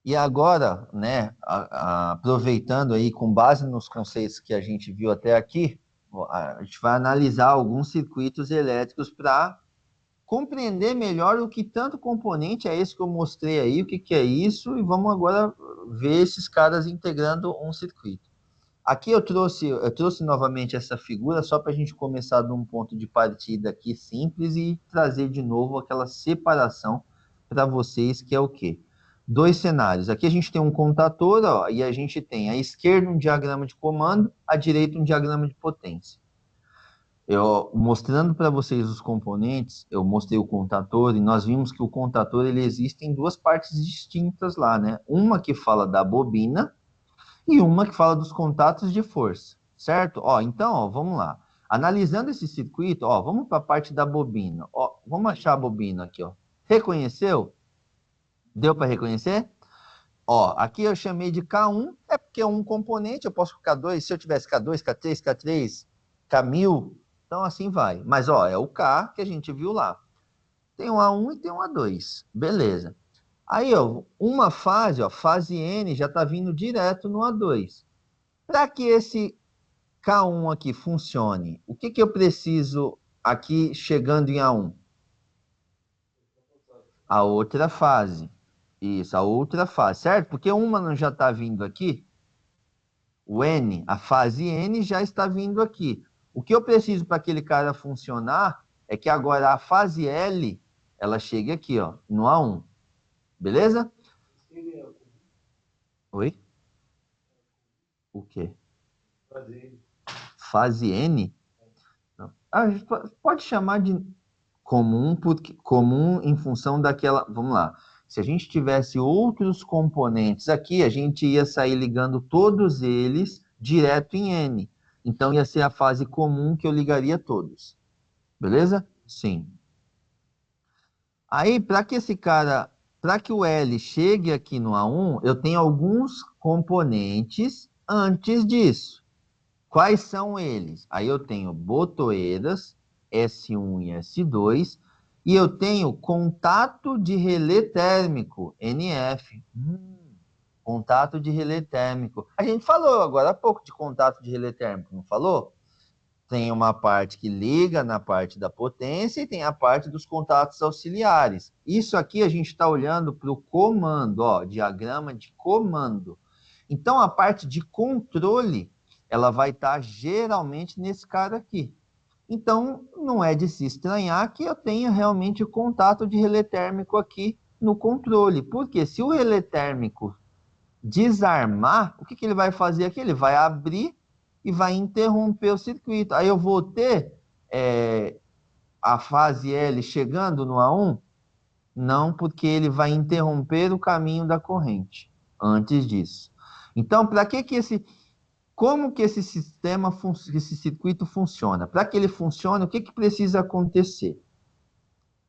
E agora, né, aproveitando aí, com base nos conceitos que a gente viu até aqui, a gente vai analisar alguns circuitos elétricos para compreender melhor o que tanto componente é esse que eu mostrei aí, o que, que é isso, e vamos agora ver esses caras integrando um circuito. Aqui eu trouxe novamente essa figura só para a gente começar de um ponto de partida aqui simples e trazer de novo aquela separação para vocês, que é o quê? Dois cenários. Aqui a gente tem um contator, ó, e a gente tem à esquerda um diagrama de comando, à direita um diagrama de potência. Eu mostrando para vocês os componentes, eu mostrei o contator e nós vimos que o contator ele existe em duas partes distintas lá, né? Uma que fala da bobina e uma que fala dos contatos de força, certo? Ó, então, ó, vamos lá. Analisando esse circuito, ó, vamos para a parte da bobina. Ó, vamos achar a bobina aqui, ó. Reconheceu? Deu para reconhecer? Ó, aqui eu chamei de K1, é porque é um componente, eu posso colocar dois, se eu tivesse K2, K3, K3, K1000, então assim vai. Mas, ó, é o K que a gente viu lá. Tem um A1 e tem um A2, beleza. Aí, ó, uma fase, ó, fase N já está vindo direto no A2. Para que esse K1 aqui funcione, o que, que eu preciso aqui chegando em A1? A outra fase. Isso, a outra fase, certo? Porque uma não já está vindo aqui, o N, a fase N já está vindo aqui. O que eu preciso para aquele cara funcionar é que agora a fase L, ela chegue aqui, ó, no A1. Beleza? Oi? O quê? Fase N? Não. Ah, a gente pode chamar de comum, porque, comum em função daquela. Vamos lá. Se a gente tivesse outros componentes aqui, a gente ia sair ligando todos eles direto em N. Então ia ser a fase comum que eu ligaria todos. Beleza? Sim. Aí, para que o L chegue aqui no A1, eu tenho alguns componentes antes disso. Quais são eles? Aí eu tenho botoeiras, S1 e S2, e eu tenho contato de relé térmico, NF. Contato de relé térmico. A gente falou agora há pouco de contato de relé térmico, não falou? Tem uma parte que liga na parte da potência e tem a parte dos contatos auxiliares. Isso aqui a gente está olhando para o comando, ó, diagrama de comando. Então, a parte de controle, ela vai estar geralmente nesse cara aqui. Então, não é de se estranhar que eu tenha realmente o contato de relé térmico aqui no controle. Porque se o relé térmico desarmar, o que, que ele vai fazer aqui? Ele vai abrir e vai interromper o circuito. Aí eu vou ter a fase L chegando no A1? Não, porque ele vai interromper o caminho da corrente antes disso. Então, para que esse... Como que esse sistema, esse circuito funciona? Para que ele funcione, o que, que precisa acontecer?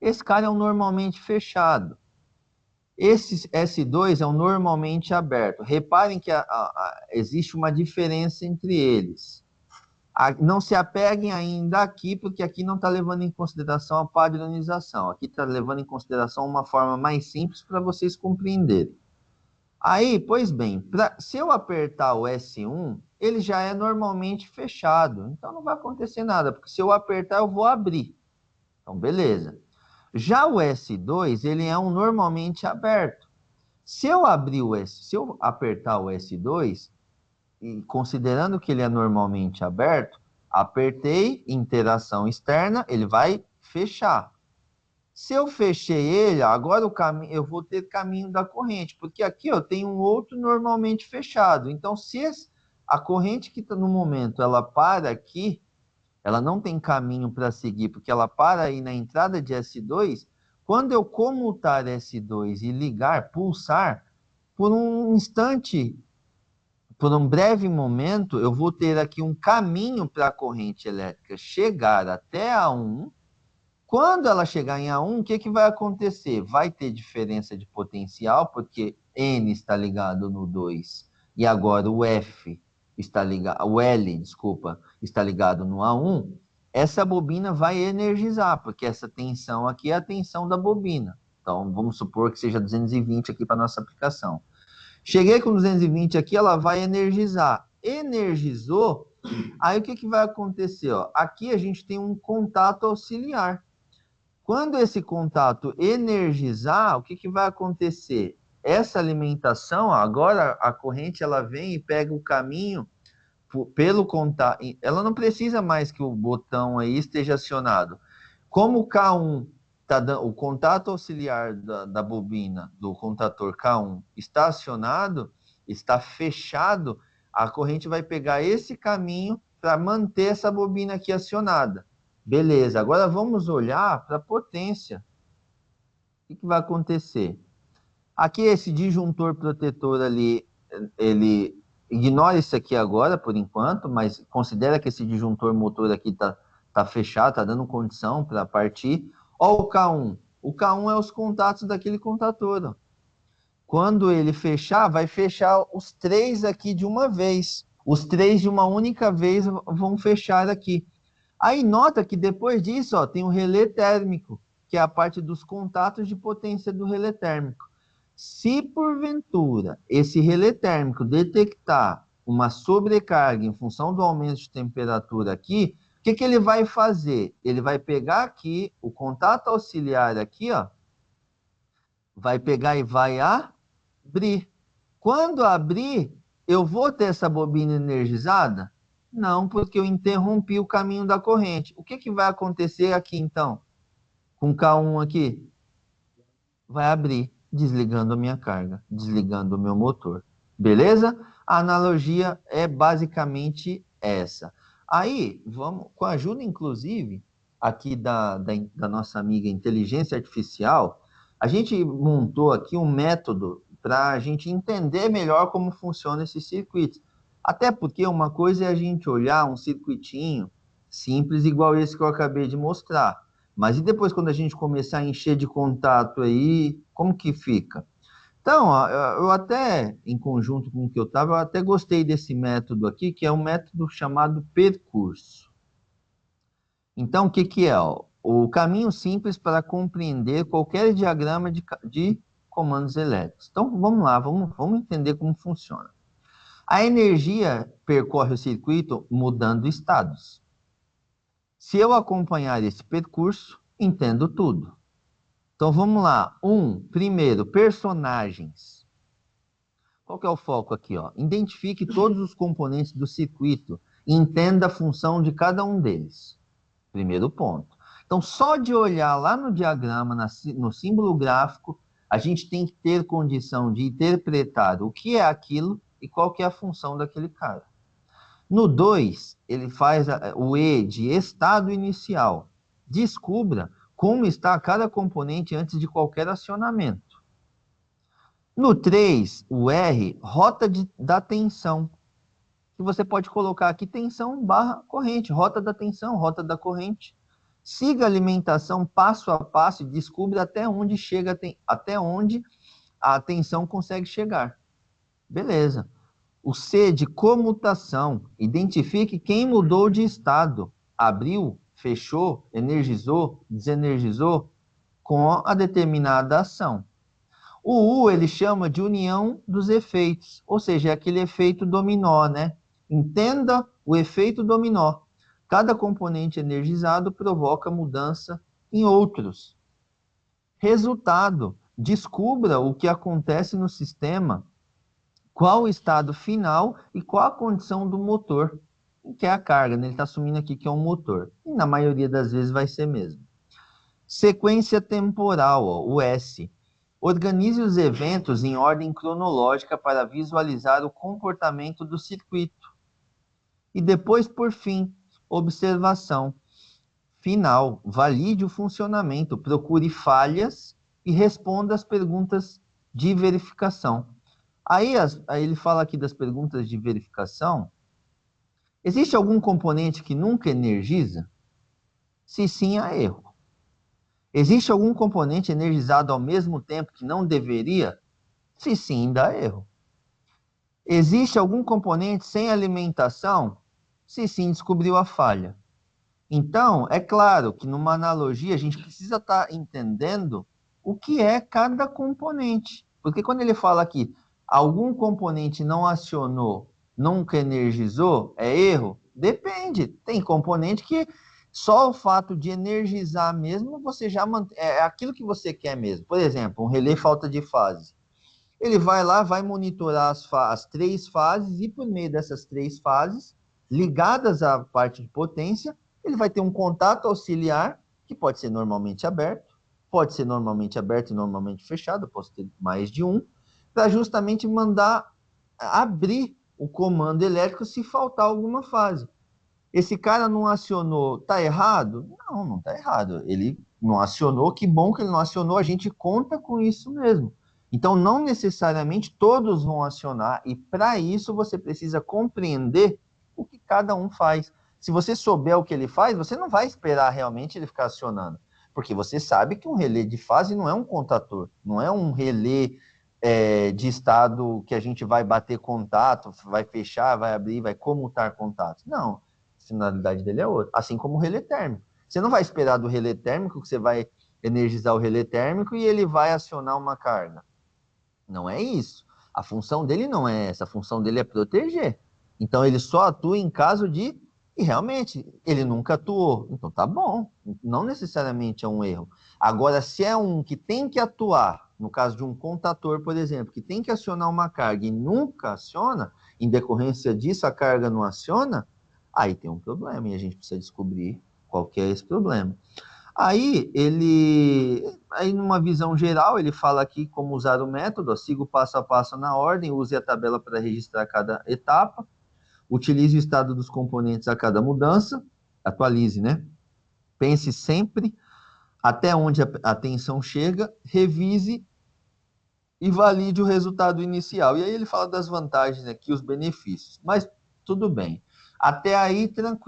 Esse cara é um normalmente fechado. Esse S2 é um normalmente aberto. Reparem que existe uma diferença entre eles. Não se apeguem ainda aqui, porque aqui não está levando em consideração a padronização. Aqui está levando em consideração uma forma mais simples para vocês compreenderem. Aí, pois bem, se eu apertar o S1, ele já é normalmente fechado. Então não vai acontecer nada, porque se eu apertar, eu vou abrir. Então, beleza. Já o S2, ele é um normalmente aberto. Se eu apertar o S2, e considerando que ele é normalmente aberto, apertei, interação externa, ele vai fechar. Se eu fechei ele, agora eu vou ter caminho da corrente, porque aqui eu tenho um outro normalmente fechado. Então, se a corrente que está no momento, ela para aqui, ela não tem caminho para seguir, porque ela para aí na entrada de S2, quando eu comutar S2 e ligar, pulsar, por um instante, por um breve momento, eu vou ter aqui um caminho para a corrente elétrica chegar até A1. Quando ela chegar em A1, o que, que vai acontecer? Vai ter diferença de potencial, porque N está ligado no 2 e agora o F está ligado, o L, desculpa, está ligado no A1. Essa bobina vai energizar, porque essa tensão aqui é a tensão da bobina. Então, vamos supor que seja 220 aqui para nossa aplicação. Cheguei com 220 aqui, ela vai energizar. Energizou, aí o que, que vai acontecer? Ó? Aqui a gente tem um contato auxiliar. Quando esse contato energizar, o que, que vai acontecer? Essa alimentação, ó, agora a corrente ela vem e pega o caminho pelo contato. Ela não precisa mais que o botão aí esteja acionado. Como o K1 tá dando, o contato auxiliar da bobina do contator K1 está acionado, está fechado, a corrente vai pegar esse caminho para manter essa bobina aqui acionada. Beleza, agora vamos olhar para a potência. O que vai acontecer? Aqui esse disjuntor protetor ali, ele ignora isso aqui agora, por enquanto, mas considera que esse disjuntor motor aqui tá fechado, tá dando condição para partir. Ó o K1. O K1 é os contatos daquele contator. Ó. Quando ele fechar, vai fechar os três aqui de uma vez. Os três de uma única vez vão fechar aqui. Aí nota que depois disso, ó, tem o relé térmico, que é a parte dos contatos de potência do relé térmico. Se porventura esse relé térmico detectar uma sobrecarga em função do aumento de temperatura aqui, o que, que ele vai fazer? Ele vai pegar aqui o contato auxiliar aqui, ó, vai pegar e vai abrir. Quando abrir, eu vou ter essa bobina energizada? Não, porque eu interrompi o caminho da corrente. O que, que vai acontecer aqui, então? Com K1 aqui? Vai abrir, desligando a minha carga, desligando o meu motor. Beleza? A analogia é basicamente essa. Aí, vamos, com a ajuda, inclusive, aqui da nossa amiga inteligência artificial, a gente montou aqui um método para a gente entender melhor como funciona esses circuitos. Até porque uma coisa é a gente olhar um circuitinho simples, igual esse que eu acabei de mostrar. Mas e depois, quando a gente começar a encher de contato aí, como que fica? Então, ó, eu até, em conjunto com o que eu estava, eu até gostei desse método aqui, que é um método chamado percurso. Então, o que, que é? Ó? O caminho simples para compreender qualquer diagrama de comandos elétricos. Então, vamos lá, vamos entender como funciona. A energia percorre o circuito mudando estados. Se eu acompanhar esse percurso, entendo tudo. Então vamos lá. Primeiro, personagens. Qual que é o foco aqui? Ó? Identifique todos os componentes do circuito e entenda a função de cada um deles. Primeiro ponto. Então, só de olhar lá no diagrama, no símbolo gráfico, a gente tem que ter condição de interpretar o que é aquilo e qual que é a função daquele cara. No 2, ele faz o E de estado inicial. Descubra como está cada componente antes de qualquer acionamento. No 3, o R, rota da tensão. Que você pode colocar aqui tensão barra corrente, rota da tensão, rota da corrente. Siga a alimentação passo a passo e descubra até onde chega, até onde a tensão consegue chegar. Beleza. O C de comutação. Identifique quem mudou de estado. Abriu, fechou, energizou, desenergizou com a determinada ação. O U ele chama de união dos efeitos, ou seja, é aquele efeito dominó, né? Entenda o efeito dominó. Cada componente energizado provoca mudança em outros. Resultado: descubra o que acontece no sistema, qual o estado final e qual a condição do motor, que é a carga, né? Ele está assumindo aqui que é um motor. E na maioria das vezes vai ser mesmo. Sequência temporal, ó, o S. Organize os eventos em ordem cronológica para visualizar o comportamento do circuito. E depois, por fim, observação. Final, valide o funcionamento, procure falhas e responda as perguntas de verificação. Aí ele fala aqui das perguntas de verificação. Existe algum componente que nunca energiza? Se sim, há erro. Existe algum componente energizado ao mesmo tempo que não deveria? Se sim, dá erro. Existe algum componente sem alimentação? Se sim, descobriu a falha. Então, é claro que numa analogia a gente precisa estar entendendo o que é cada componente. Porque quando ele fala aqui, Algum componente não acionou, nunca energizou, é erro? Depende. Tem componente que só o fato de energizar mesmo, você já mantém, é aquilo que você quer mesmo. Por exemplo, um relé falta de fase. Ele vai lá, vai monitorar as 3 fases e por meio dessas 3 fases, ligadas à parte de potência, ele vai ter um contato auxiliar, que pode ser normalmente aberto, pode ser normalmente aberto e normalmente fechado, eu posso ter mais de um, para justamente mandar abrir o comando elétrico se faltar alguma fase. Esse cara não acionou, tá errado? Não, não tá errado. Ele não acionou, que bom que ele não acionou, a gente conta com isso mesmo. Então, não necessariamente todos vão acionar, e para isso você precisa compreender o que cada um faz. Se você souber o que ele faz, você não vai esperar realmente ele ficar acionando, porque você sabe que um relé de fase não é um contator, não é um relé de estado que a gente vai bater contato, vai fechar, vai abrir, vai comutar contato. Não, a finalidade dele é outra. Assim como o relé térmico. Você não vai esperar do relé térmico que você vai energizar o relé térmico e ele vai acionar uma carga. Não é isso. A função dele não é essa. A função dele é proteger. Então ele só atua em caso de... E realmente, ele nunca atuou. Então tá bom. Não necessariamente é um erro. Agora, se é um que tem que atuar, no caso de um contator, por exemplo, que tem que acionar uma carga e nunca aciona, em decorrência disso a carga não aciona, aí tem um problema e a gente precisa descobrir qual que é esse problema. Aí numa visão geral, ele fala aqui como usar o método, ó, siga o passo a passo na ordem, use a tabela para registrar cada etapa, utilize o estado dos componentes a cada mudança, atualize, né? Pense sempre até onde a tensão chega, revise e valide o resultado inicial. E aí ele fala das vantagens aqui, os benefícios. Mas tudo bem. Até aí, tranquilo.